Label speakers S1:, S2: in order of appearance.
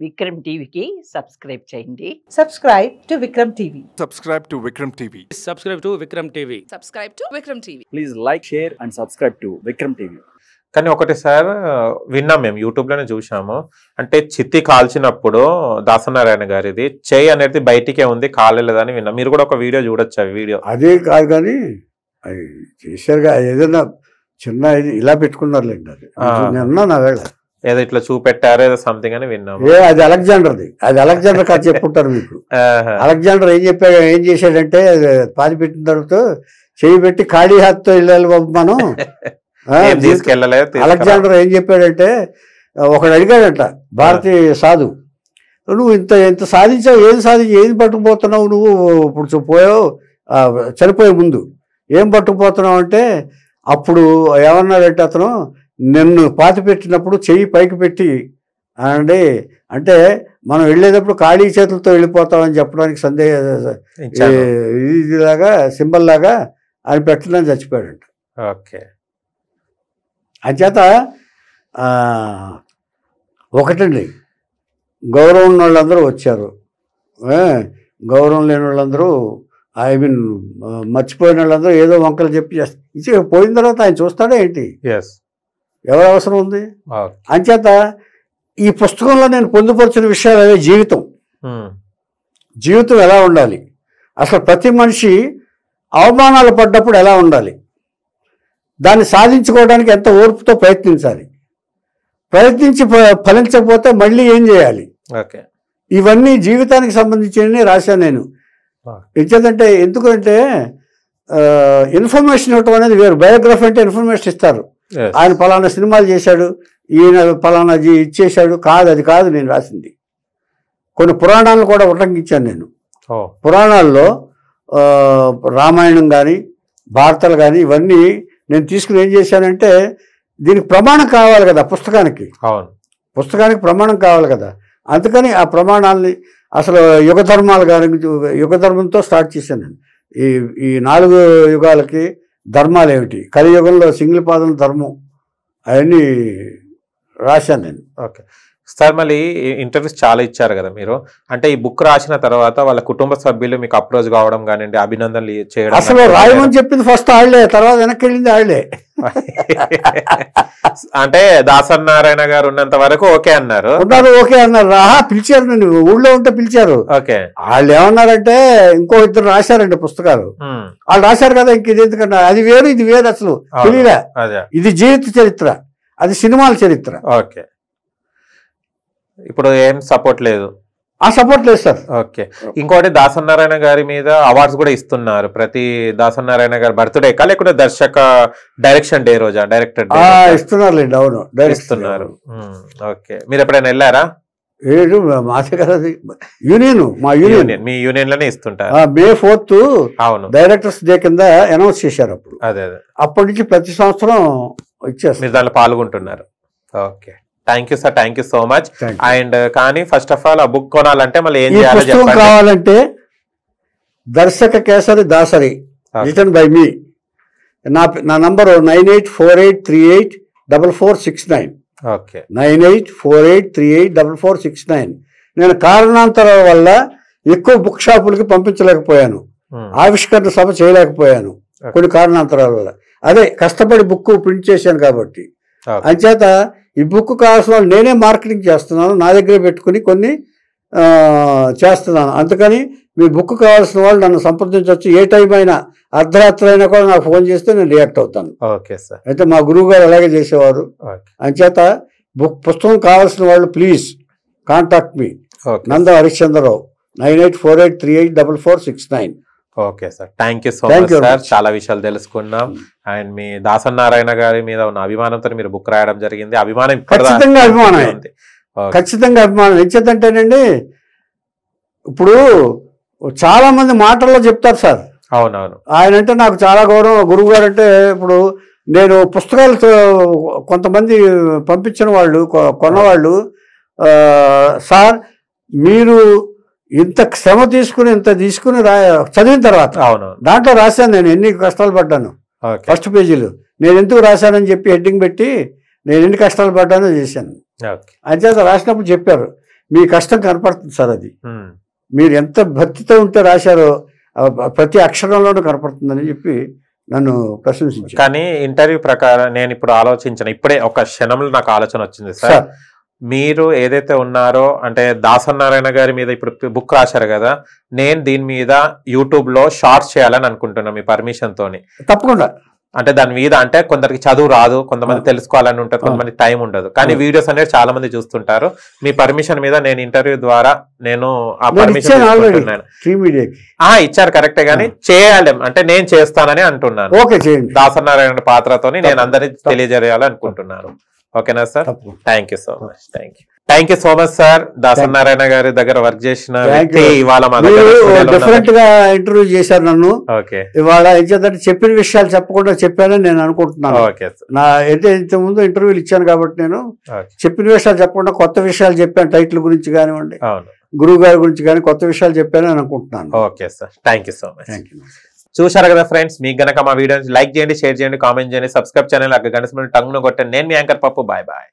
S1: విక్రమ్ టీవీకి సబ్స్క్రైబ్ చేయండి.
S2: Subscribe to Vikram TV.
S3: Subscribe to Vikram TV.
S4: Subscribe to Vikram TV.
S5: Subscribe to Vikram TV.
S6: Please like, share and subscribe to Vikram TV.
S7: కానీ ఒకటి sir విన్నాం, మేము యూట్యూబ్లోనే చూసాము. అంటే చిత్తి కాల్చినప్పుడు దాసనారాయణ గారిది చేయి అనేది బయటికే ఉంది, కాలేదని విన్నాం. మీరు కూడా ఒక వీడియో చూడొచ్చు. ఆ వీడియో
S8: అదే కాదు కానీ అది చేశారుగా, ఏదైనా చిన్న ఇది ఇలా పెట్టుకున్నారులేండి. అది నేను ఉన్నాను వేళ
S7: ఏదో ఇట్లా చూపెట్టారు ఏదో సంథింగ్ అని విన్నాము.
S8: అది అలెగ్జాండర్ది. అది అలెగ్జాండర్ కాదు చెప్పుకుంటారు మీకు. అలెగ్జాండర్ ఏం చేశాడంటే పాతి పెట్టిన తర్వాత చేయి పెట్టి ఖాళీ హాత్తో వెళ్ళాలి బాబు మనం.
S7: తీసుకెళ్ళలేదు.
S8: అలెగ్జాండర్ ఏం చెప్పాడంటే, ఒకడు అడిగాడంట భారతీయ సాధు, నువ్వు ఇంత సాధించావు, ఏది పట్టుకుపోతున్నావు నువ్వు, ఇప్పుడు పోయావు చనిపోయే ముందు ఏం పట్టుకుపోతున్నావు అంటే, అప్పుడు ఏమన్నాడంటే అతను, నిన్ను పాతి పెట్టినప్పుడు చెయ్యి పైకి పెట్టి అంటే మనం వెళ్ళేటప్పుడు ఖాళీ చేతులతో వెళ్ళిపోతామని చెప్పడానికి ఇదిలాగా సింబల్ లాగా ఆయన పెట్టడానికి చచ్చిపోయాడంట.
S7: ఓకే.
S8: అంచేత ఒకటండి, గౌరవం ఉన్న వాళ్ళందరూ వచ్చారు, గౌరవం లేని వాళ్ళందరూ మర్చిపోయిన వాళ్ళందరూ ఏదో వంకలు చెప్పి పోయిన తర్వాత ఆయన చూస్తాడా ఏంటి? ఎవరు అవసరం ఉంది? అంచేత ఈ పుస్తకంలో నేను పొందుపరిచిన విషయాలు అవే. జీవితం ఎలా ఉండాలి, అసలు ప్రతి మనిషి అవమానాలు పడ్డప్పుడు ఎలా ఉండాలి, దాన్ని సాధించుకోవడానికి ఎంత ఓర్పుతో ప్రయత్నించాలి, ప్రయత్నించి ఫలించకపోతే మళ్ళీ ఏం చేయాలి, ఇవన్నీ జీవితానికి సంబంధించినవి రాశాను నేను. ఎందుకంటే ఇన్ఫర్మేషన్ ఇవ్వటం అనేది వేరు. బయోగ్రఫీ అంటే ఇన్ఫర్మేషన్ ఇస్తారు, ఆయన ఫలానా సినిమాలు చేశాడు, ఈయన ఫలానా ఇచ్చేశాడు. అది కాదు నేను రాసింది. కొన్ని పురాణాలను కూడా ఉల్లంఘించాను నేను. పురాణాల్లో రామాయణం కానీ భారతాలు కానీ ఇవన్నీ నేను తీసుకుని ఏం చేశానంటే, దీనికి ప్రమాణం కావాలి కదా పుస్తకానికి. పుస్తకానికి ప్రమాణం కావాలి కదా. అందుకని ఆ ప్రమాణాలని అసలు యుగధర్మంతో స్టార్ట్ చేశాను నేను. ఈ 4 యుగాలకి ధర్మాలు ఏమిటి, కలియుగంలో సింగిల్ పాదం ధర్మం, అవన్నీ రాశాను నేను.
S7: ఓకే సార్, మళ్ళీ ఇంటర్వ్యూస్ చాలా ఇచ్చారు కదా మీరు. అంటే ఈ బుక్ రాసిన తర్వాత వాళ్ళ కుటుంబ సభ్యులు మీకు అప్రోచ్ కావడం కానివ్వండి, అభినందనలు చేయడం,
S8: అసలు రాయమని చెప్పింది ఫస్ట్ ఆళ్లే, తర్వాత వెనక్కి వెళ్ళింది ఆళ్లే.
S7: అంటే దాసనారాయణ గారు ఉన్నంత వరకు ఓకే అన్నారు.
S8: ఓకే అన్నారు. పిలిచారు, నేను ఊళ్ళో ఉంటే పిలిచారు.
S7: ఓకే.
S8: వాళ్ళు ఏమన్నారంటే, ఇంకో 2 రాశారండి పుస్తకాలు. వాళ్ళు రాశారు కదా, ఇంక ఇది ఎందుకన్నా, అది వేరు ఇది వేరు, అసలు తెలియలే. ఇది జీవిత చరిత్ర, అది సినిమాల చరిత్ర.
S7: ఓకే. ఇప్పుడు ఏం సపోర్ట్ లేదు?
S8: సపోర్ట్ లేదు సార్.
S7: ఓకే. ఇంకోటి, దాసనారాయణ గారి మీద అవార్డ్స్ కూడా ఇస్తున్నారు. ప్రతి దాసనారాయణ గారి బర్త్డే కా లేకుంటే డైరెక్షన్ డే రోజా? డైరెక్టర్
S8: ఇస్తున్నారులేండి. అవును,
S7: ఇస్తున్నారు. ఓకే. మీరు ఎప్పుడైనా వెళ్ళారా?
S8: మాదే కదా యూనియన్, మా యూనియన్,
S7: మీ యూనియన్ లోనే ఇస్తుంటారు.
S8: May 4th
S7: అవును,
S8: డైరెక్టర్స్ డే కింద అనౌన్స్ చేశారు. అప్పుడు
S7: అదే
S8: అప్పటి నుంచి ప్రతి సంవత్సరం ఇచ్చేస్తారు.
S7: మీరు దాంట్లో పాల్గొంటున్నారు. Okay, thank you sir, thank you so much. And కానీ ఫస్ట్ ఆఫ్ ఆల్ ఆ బుక్ కొనాలంటే మళ్ళీ ఏం చేయాలి
S8: కావాలంటే, దర్శక కేసరి దాసరి రిటర్న్ బై మీ. నా నంబర్ 9848384469.
S7: ఓకే,
S8: 9848384469. నేను కారణాంతరాల వల్ల ఎక్కువ బుక్ షాపులకి పంపించలేకపోయాను, ఆవిష్కరణ సభ చేయలేకపోయాను కొన్ని కారణాంతరాల వల్ల. అదే కష్టపడి బుక్ ప్రింట్ చేశాను కాబట్టి. అంచేత ఈ బుక్ కావాల్సిన వాళ్ళు నేనే మార్కెటింగ్ చేస్తున్నాను, నా దగ్గర పెట్టుకుని కొన్ని చేస్తున్నాను. అందుకని మీ బుక్ కావాల్సిన వాళ్ళు నన్ను సంప్రదించవచ్చు. ఏ టైం అయినా, అర్ధరాత్రి అయినా కూడా నాకు ఫోన్ చేస్తే నేను రియాక్ట్ అవుతాను.
S7: Okay sir.
S8: అయితే మా గురువు గారు అలాగే చేసేవారు. అంచేత పుస్తకం కావాల్సిన వాళ్ళు please contact me. Nanda Harishchandra Rao, 9848384469.
S7: Okay sir, thank you so much sir. చాలా విషయాలు తెలుసుకున్నాం. అండ్ మీ దాసనారాయణ గారి మీద ఉన్న అభిమానంతో మీరు బుక్ రాయడం జరిగింది. అభిమానం
S8: ఖచ్చితంగా అభిమానం, ఖచ్చితంగా అభిమానం. ఎంచేతంటేనండి, ఇప్పుడు చాలా మంది మాటల్లో చెప్తారు సార్.
S7: అవునవును.
S8: ఆయన అంటే నాకు చాలా గౌరవం. గురువు గారు అంటే, ఇప్పుడు నేను పుస్తకాలు కొంతమంది పంపించిన వాళ్ళు, కొన్నవాళ్ళు, సార్ మీరు ఇంత శ్రమ తీసుకుని చదివిన తర్వాత దాంట్లో రాశాను నేను ఎన్ని కష్టాలు పడ్డాను. ఫస్ట్ పేజీలు నేను ఎందుకు రాశానని చెప్పి హెడ్డింగ్ పెట్టి నేను ఎన్ని కష్టాలు పడ్డానో చేశాను. అంచేత రాసినప్పుడు చెప్పారు, మీ కష్టం కనపడుతుంది సార్. అది మీరు ఎంత భక్తితో ఉంటే రాశారో ప్రతి అక్షరంలోనూ కనపడుతుందని చెప్పి నన్ను ప్రశంసించారు.
S7: కానీ ఇంటర్వ్యూ ప్రకారం నేను ఇప్పుడు ఆలోచించిన ఇప్పుడే ఒక క్షణంలో నాకు ఆలోచన వచ్చింది సార్. మీరు ఏదైతే ఉన్నారో అంటే దాసనారాయణ గారి మీద ఇప్పుడు బుక్ రాశారు కదా, నేను దీని మీద యూట్యూబ్ లో షార్ట్స్ చేయాలని అనుకుంటున్నా మీ పర్మిషన్ తోని.
S8: తప్పకుండా.
S7: అంటే దాని మీద అంటే కొందరికి చదువు రాదు, కొంతమంది తెలుసుకోవాలని ఉంటుంది, కొంతమంది టైం ఉండదు, కానీ వీడియోస్ అనేది చాలా మంది చూస్తుంటారు. మీ పర్మిషన్ మీద నేను ఇంటర్వ్యూ ద్వారా నేను ఆ పర్మిషన్ ఇచ్చారు కరెక్టే, గానీ చేయాలి అంటే నేను చేస్తానని అంటున్నాను.
S8: ఓకే, చేయండి.
S7: దాసనారాయణ పాత్రతోని నేను అందరికి తెలియజేయాలని అనుకుంటున్నాను. ఓకేనా sir? Thank you so much. Thank you so much sir. Dasanarayana గారి దగ్గర వర్క్ చేసిన వ్యక్తి ఇవాళ
S8: డిఫరెంట్ గా ఇంటర్వ్యూ చేశారు నన్ను.
S7: ఓకే,
S8: ఇవాళ ఏంటంటే చెప్పిన విషయాలు చెప్పకుండా చెప్పానని నేను అనుకుంటున్నాను.
S7: ఓకే,
S8: నా అయితే ఇంత ముందు ఇంటర్వ్యూలు ఇచ్చాను కాబట్టి నేను చెప్పిన విషయాలు చెప్పకుండా కొత్త విషయాలు చెప్పాను. టైటిల్ గురించి కానివ్వండి, గురువు గారి గురించి కానీ కొత్త విషయాలు చెప్పానని అనుకుంటున్నాను.
S7: Okay sir, thank you so much. చూశారు కదా ఫ్రెండ్స్, మీకు గనక మా వీడియోని లైక్ చేయండి, షేర్ చేయండి, కామెంట్ చేయండి, సబ్స్క్రైబ్ ఛానల్ గంట టంగ్ ను కొట్టండి. నేను మీ యాంకర్ పప్పు. Bye bye.